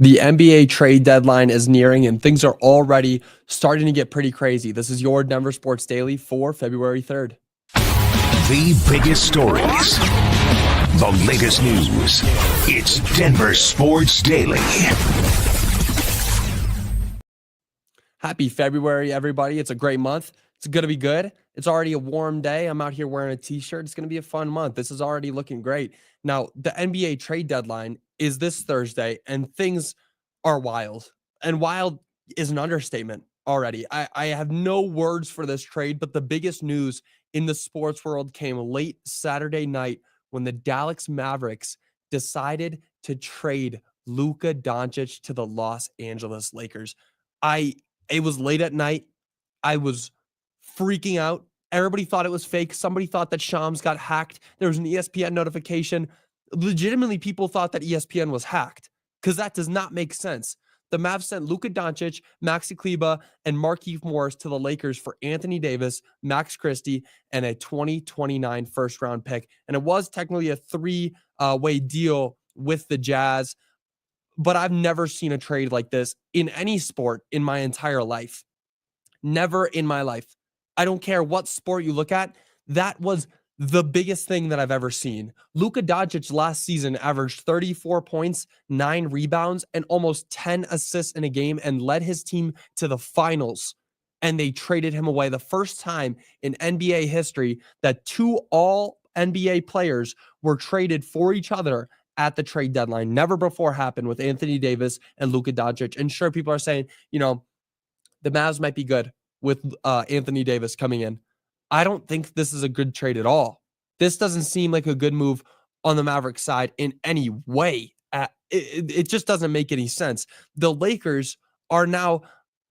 The NBA trade deadline is nearing and things are already starting to get pretty crazy. This is your Denver Sports Daily for February 3rd. The biggest stories, the latest news. It's Denver Sports Daily. Happy February, everybody. It's a great month. It's going to be good. It's already a warm day. I'm out here wearing a t-shirt. It's going to be a fun month. This is already looking great. Now, the NBA trade deadline is this Thursday, and things are wild. And wild is an understatement already. I have no words for this trade, but the biggest news in the sports world came late Saturday night when the Dallas Mavericks decided to trade Luka Doncic to the Los Angeles Lakers. It was late at night. I was freaking out. Everybody thought it was fake. Somebody thought that Shams got hacked. There was an ESPN notification. Legitimately, people thought that ESPN was hacked because that does not make sense. The Mavs sent Luka Doncic, Maxi Kleber, and Markieff Morris to the Lakers for Anthony Davis, Max Christie, and a 2029 first-round pick. And it was technically a three-way deal with the Jazz, but I've never seen a trade like this in any sport in my entire life. Never in my life. I don't care what sport you look at. That was the biggest thing that I've ever seen. Luka Doncic last season averaged 34 points, 9 rebounds, and almost 10 assists in a game and led his team to the finals. And they traded him away. The first time in NBA history that two all NBA players were traded for each other at the trade deadline. Never before happened with Anthony Davis and Luka Doncic. And sure, people are saying, the Mavs might be good with Anthony Davis coming in. I don't think this is a good trade at all. This doesn't seem like a good move on the Mavericks side in any way. It just doesn't make any sense. The Lakers are now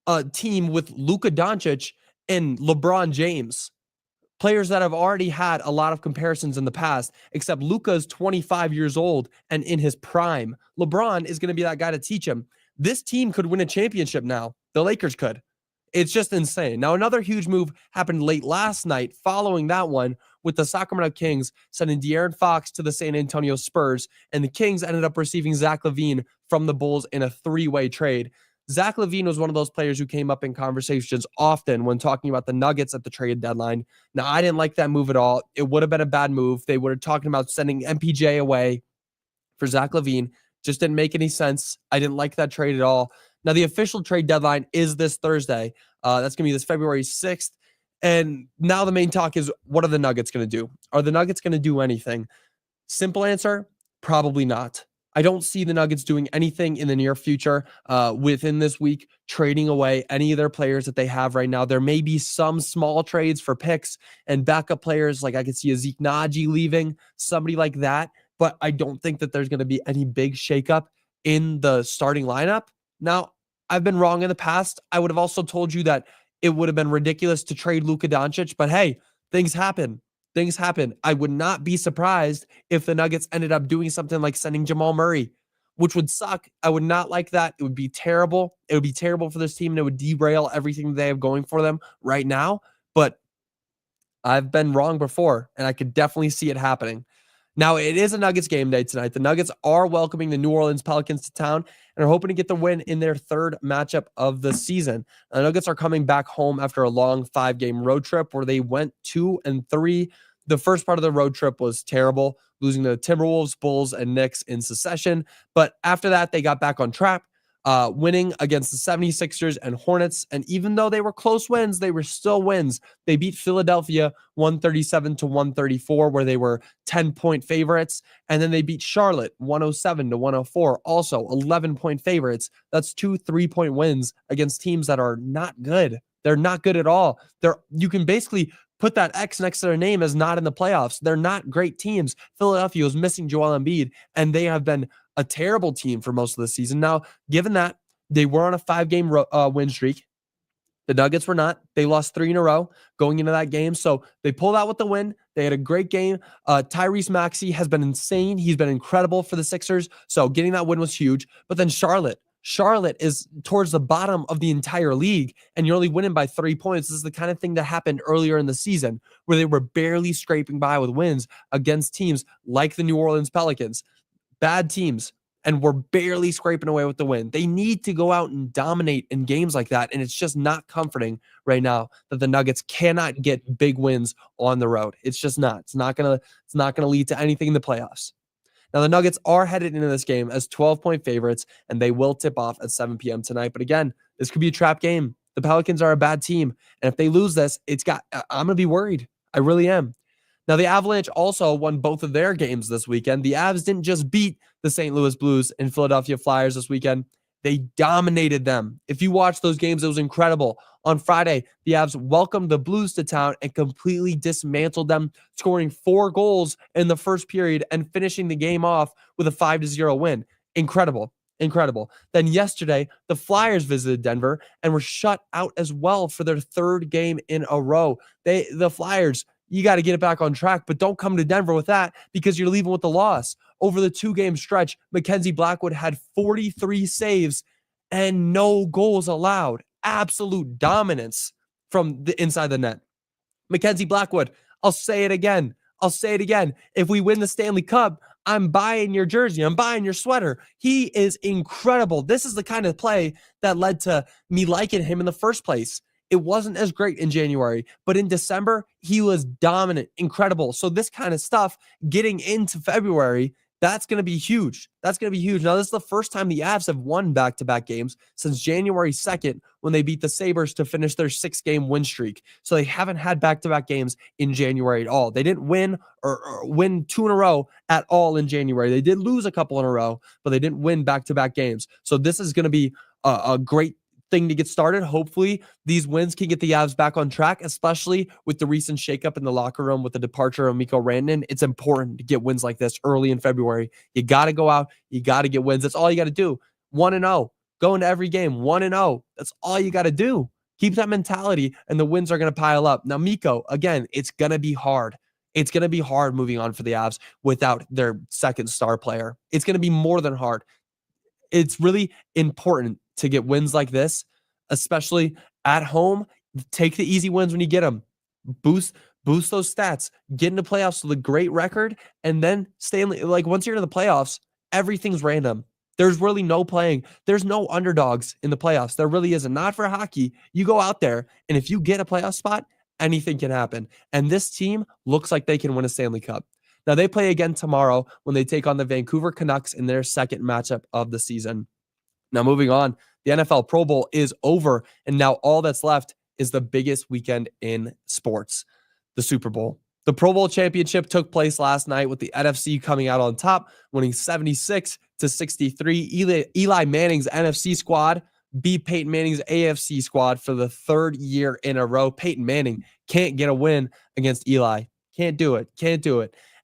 a team with Luka Doncic and LeBron James, players that have already had a lot of comparisons in the past, except Luka's 25 years old and in his prime. LeBron is going to be that guy to teach him. This team could win a championship now. The Lakers could. It's just insane. Now, another huge move happened late last night following that one with the Sacramento Kings sending De'Aaron Fox to the San Antonio Spurs, and the Kings ended up receiving Zach LaVine from the Bulls in a three-way trade. Zach LaVine was one of those players who came up in conversations often when talking about the Nuggets at the trade deadline. Now, I didn't like that move at all. It would have been a bad move. They were talking about sending MPJ away for Zach LaVine. Just didn't make any sense. I didn't like that trade at all. Now, the official trade deadline is this Thursday. That's going to be this February 6th. And now the main talk is, what are the Nuggets going to do? Are the Nuggets going to do anything? Simple answer, probably not. I don't see the Nuggets doing anything in the near future within this week, trading away any of their players that they have right now. There may be some small trades for picks and backup players. Like I could see a Zeke Naji leaving, somebody like that. But I don't think that there's going to be any big shakeup in the starting lineup. Now, I've been wrong in the past. I would have also told you that it would have been ridiculous to trade Luka Doncic, but hey, things happen. Things happen. I would not be surprised if the Nuggets ended up doing something like sending Jamal Murray, which would suck. I would not like that. It would be terrible. It would be terrible for this team, and it would derail everything they have going for them right now. But I've been wrong before, and I could definitely see it happening. Now, it is a Nuggets game day tonight. The Nuggets are welcoming the New Orleans Pelicans to town and are hoping to get the win in their third matchup of the season. The Nuggets are coming back home after a long 5-game road trip where they went 2-3. The first part of the road trip was terrible, losing to the Timberwolves, Bulls, and Knicks in succession. But after that, they got back on track, winning against the 76ers and Hornets. And even though they were close wins, they were still wins. They beat Philadelphia 137-134, where they were 10-point favorites. And then they beat Charlotte 107-104, also 11-point favorites. That's 2 3-point wins against teams that are not good. They're not good at all. You can basically put that X next to their name as not in the playoffs. They're not great teams. Philadelphia is missing Joel Embiid, and they have been a terrible team for most of the season. Now, given that they were on a 5-game win streak, the Nuggets were not. They lost 3 in a row going into that game. So they pulled out with the win. They had a great game. Tyrese Maxey has been insane. He's been incredible for the Sixers. So getting that win was huge. But then Charlotte is towards the bottom of the entire league, and you're only winning by 3 points. This is the kind of thing that happened earlier in the season where they were barely scraping by with wins against teams like the New Orleans Pelicans. Bad teams. and we're barely scraping away with the win. They need to go out and dominate in games like that, and it's just not comforting right now that the Nuggets cannot get big wins on the road. It's just not. It's not gonna lead to anything in the playoffs. Now, the Nuggets are headed into this game as 12-point favorites, and they will tip off at 7 p.m. tonight. But again, this could be a trap game. The Pelicans are a bad team, and if they lose this, I'm gonna be worried. I really am. Now, the Avalanche also won both of their games this weekend. The Avs didn't just beat the St. Louis Blues and Philadelphia Flyers this weekend. They dominated them. If you watch those games, it was incredible. On Friday, the Avs welcomed the Blues to town and completely dismantled them, scoring 4 goals in the first period and finishing the game off with a 5-0 win. Incredible. Then yesterday, the Flyers visited Denver and were shut out as well for their 3rd game in a row. The Flyers, you got to get it back on track, but don't come to Denver with that because you're leaving with the loss. Over the 2-game stretch, Mackenzie Blackwood had 43 saves and no goals allowed. Absolute dominance from the inside the net. Mackenzie Blackwood, I'll say it again. If we win the Stanley Cup, I'm buying your jersey. I'm buying your sweater. He is incredible. This is the kind of play that led to me liking him in the first place. It wasn't as great in January, but in December, he was dominant, incredible. So this kind of stuff getting into February, that's going to be huge. Now, this is the first time the Avs have won back-to-back games since January 2nd when they beat the Sabres to finish their 6-game win streak. So they haven't had back-to-back games in January at all. They didn't win or win 2 in a row at all in January. They did lose a couple in a row, but they didn't win back-to-back games. So this is going to be a great thing to get started. Hopefully these wins can get the Avs back on track, especially with the recent shakeup in the locker room with the departure of Mikko Rantanen. It's important to get wins like this early in February. You got to go out. You got to get wins. That's all you got to do. 1-0. Go into every game 1-0. That's all you got to do. Keep that mentality and the wins are going to pile up. Now, Mikko, again, it's going to be hard. It's going to be hard moving on for the Avs without their second star player. It's going to be more than hard. It's really important to get wins like this, especially at home. Take the easy wins when you get them. Boost those stats. Get into playoffs with a great record, and then stay in. Like once you're in the playoffs, everything's random. There's really no playing. There's no underdogs in the playoffs. There really isn't. Not for hockey. You go out there, and if you get a playoff spot, anything can happen. And this team looks like they can win a Stanley Cup. Now they play again tomorrow when they take on the Vancouver Canucks in their second matchup of the season. Now, moving on, the NFL Pro Bowl is over, and now all that's left is the biggest weekend in sports, the Super Bowl. The Pro Bowl championship took place last night with the NFC coming out on top, winning 76-63. Eli Manning's NFC squad beat Peyton Manning's AFC squad for the 3rd year in a row. Peyton Manning can't get a win against Eli. Can't do it.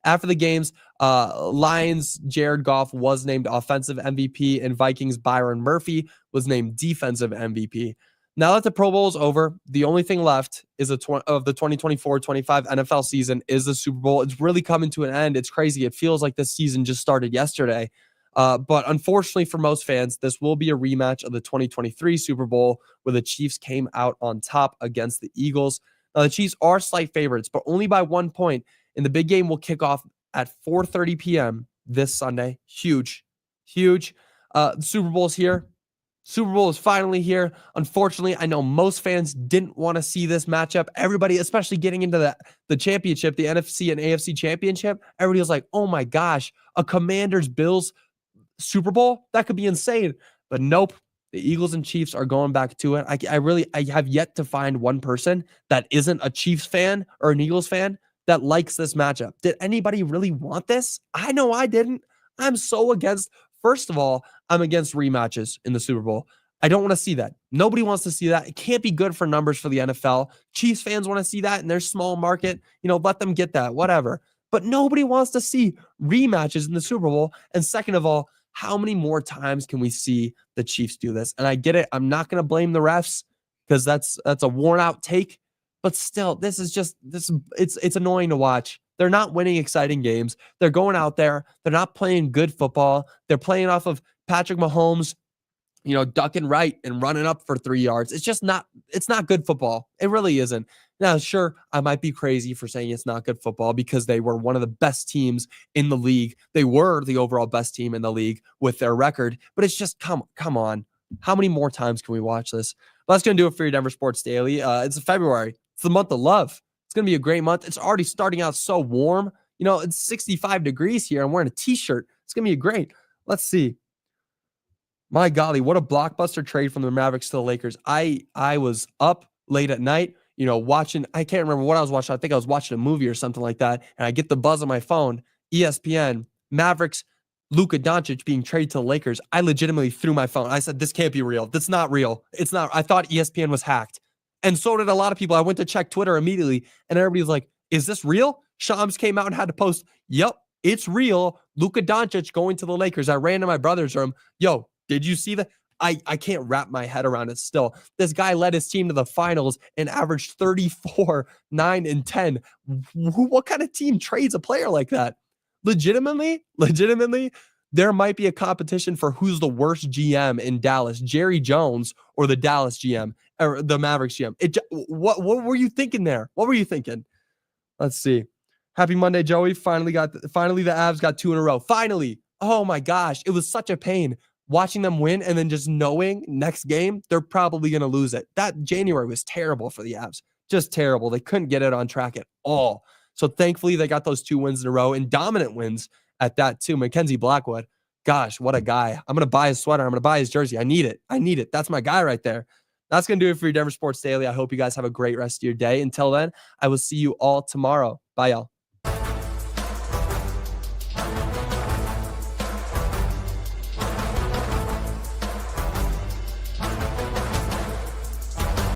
After the games, Lions' Jared Goff was named offensive MVP, and Vikings' Byron Murphy was named defensive MVP. Now that the Pro Bowl is over, the only thing left is of the 2024-25 NFL season is the Super Bowl. It's really coming to an end. It's crazy. It feels like this season just started yesterday. But unfortunately for most fans, this will be a rematch of the 2023 Super Bowl where the Chiefs came out on top against the Eagles. Now, the Chiefs are slight favorites, but only by 1 point. And the big game will kick off at 4:30 p.m. this Sunday. Huge. The Super Bowl's here. Super Bowl is finally here. Unfortunately, I know most fans didn't want to see this matchup. Everybody, especially getting into the championship, the NFC and AFC championship, everybody was like, oh my gosh, a Commanders-Bills Super Bowl? That could be insane. But nope, the Eagles and Chiefs are going back to it. I have yet to find one person that isn't a Chiefs fan or an Eagles fan that likes this matchup. Did anybody really want this? I know I didn't. I'm so against. First of all, I'm against rematches in the Super Bowl. I don't want to see that. Nobody wants to see that. It can't be good for numbers for the NFL. Chiefs fans want to see that in their small market. Let them get that, whatever. But nobody wants to see rematches in the Super Bowl. And second of all, how many more times can we see the Chiefs do this? And I get it. I'm not going to blame the refs because that's a worn out take. But still, it's annoying to watch. They're not winning exciting games. They're going out there. They're not playing good football. They're playing off of Patrick Mahomes' ducking right and running up for 3 yards. It's not good football. It really isn't. Now, sure, I might be crazy for saying it's not good football because they were one of the best teams in the league. They were the overall best team in the league with their record, but it's just, come on. How many more times can we watch this? But that's going to do it for your Denver Sports Daily. It's February. It's the month of love. It's going to be a great month. It's already starting out so warm. It's 65 degrees here. I'm wearing a t-shirt. It's going to be great. Let's see. My golly, what a blockbuster trade from the Mavericks to the Lakers. I was up late at night, watching. I can't remember what I was watching. I think I was watching a movie or something like that. And I get the buzz on my phone, ESPN, Mavericks, Luka Doncic being traded to the Lakers. I legitimately threw my phone. I said, this can't be real. That's not real. It's not. I thought ESPN was hacked. And so did a lot of people. I went to check Twitter immediately, and everybody was like, is this real? Shams came out and had to post, yep, it's real. Luka Doncic going to the Lakers. I ran to my brother's room. Yo, did you see that? I can't wrap my head around it still. This guy led his team to the finals and averaged 34, 9, and 10. What kind of team trades a player like that? Legitimately, there might be a competition for who's the worst GM in Dallas, Jerry Jones or the Dallas GM or the Mavericks GM. What were you thinking there? What were you thinking? Let's see. Happy Monday, Joey. Finally the Avs got 2 in a row. Finally. Oh my gosh. It was such a pain watching them win and then just knowing next game, they're probably going to lose it. That January was terrible for the Avs. Just terrible. They couldn't get it on track at all. So thankfully they got those 2 wins in a row and dominant wins at that too. Mackenzie Blackwood. Gosh, what a guy. I'm going to buy his sweater. I'm going to buy his jersey. I need it. That's my guy right there. That's going to do it for your Denver Sports Daily. I hope you guys have a great rest of your day. Until then, I will see you all tomorrow. Bye, y'all.